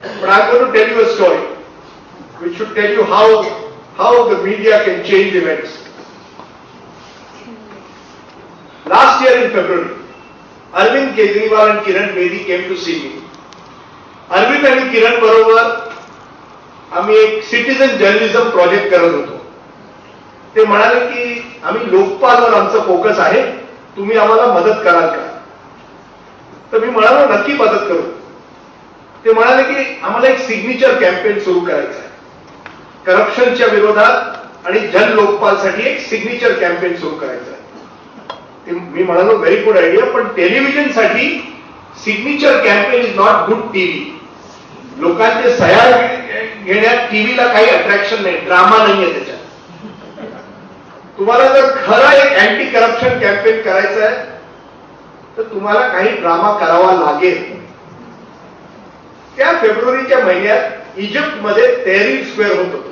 But I'm going to tell you a story which should tell you how the media can change events. Last year in February, Arvind Kejriwal and Kiran Bedi came to see me. Arvind आणि किरण बरोबर आम्ही एक citizen journalism project करत होतो. ते म्हणाले की आम्ही लोकपालवर आमचं फोकस आहे, तुम्ही आम्हाला मदत कराल का? तर मी म्हणालो नक्की मदत करू. ते म्हणाले की आम्हाला एक सिग्नेचर कॅम्पेन सुरू करायचं आहे, करप्शनच्या विरोधात आणि जन लोकपालसाठी एक सिग्नेचर कॅम्पेन सुरू करायचं आहे. मी म्हणालो व्हेरी गुड आयडिया, पण टेलिव्हिजनसाठी signature campaign is not good TV. लोकांचे सह्या घेण्यात टीव्हीला काही अट्रॅक्शन नाही, ड्रामा नाहीये त्याच्यात. तुम्हाला जर खरा एक अँटी करप्शन कॅम्पेन करायचं आहे तर तुम्हाला काही ड्रामा करावा लागेल. त्या फेब्रुवारीच्या महिन्यात इजिप्तमध्ये तहरीर स्क्वेअर होत होतं.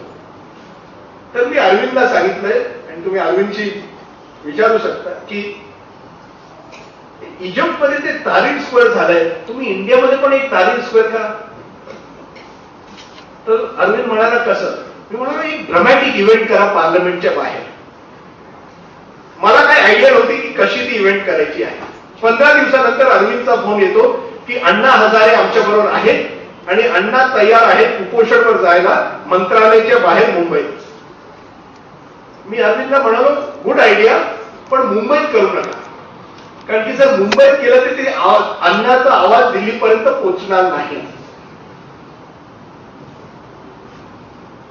तर मी अरविंदला सांगितलंय, आणि तुम्ही अरविंदची विचारू शकता की इजिप्तमध्ये ते तहरीर स्क्वेअर झालंय, तुम्ही इंडियामध्ये पण एक तहरीर स्क्वेअर करा. तर अरविंद म्हणाला कसं? मी म्हणालो एक ड्रामॅटिक इव्हेंट करा पार्लमेंटच्या बाहेर. मला काही आयडिया नव्हती की कशी ती इव्हेंट करायची आहे. 15 दिवसानंतर अरविंदचा फोन येतो की अण्णा हजारे आमच्या बरोबर आहेत आणि अण्णा तयार आहेत उपोषणवर जायला मंत्रालयाच्या बाहेर मुंबईत. मी अरविंदला म्हणालो गुड आयडिया, पण मुंबईत करू नका, कारण की जर मुंबईत केलं तर ते अण्णाचा आवाज दिल्लीपर्यंत पोहोचणार नाही.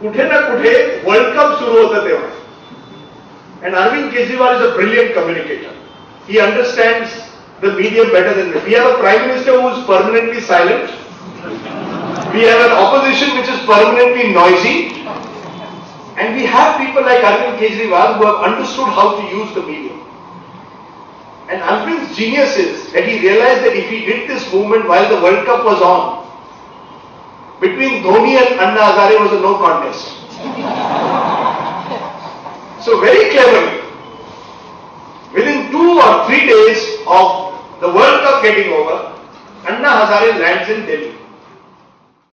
कुठे ना कुठे वर्ल्ड कप सुरू होतं तेव्हा. And Arvind Kejriwal is a brilliant communicator. He understands the medium better than me. We have a prime minister who is permanently silent. We have an opposition which is permanently noisy. And we have people like Arvind Kejriwal who have understood how to use the medium. And Arvind's genius is that he realized that if he did this movement while the World Cup was on, between Dhoni and Anna Hazare was a no contest. So very cleverly, within 2 or 3 days of the World Cup getting over, Anna Hazare lands in Delhi.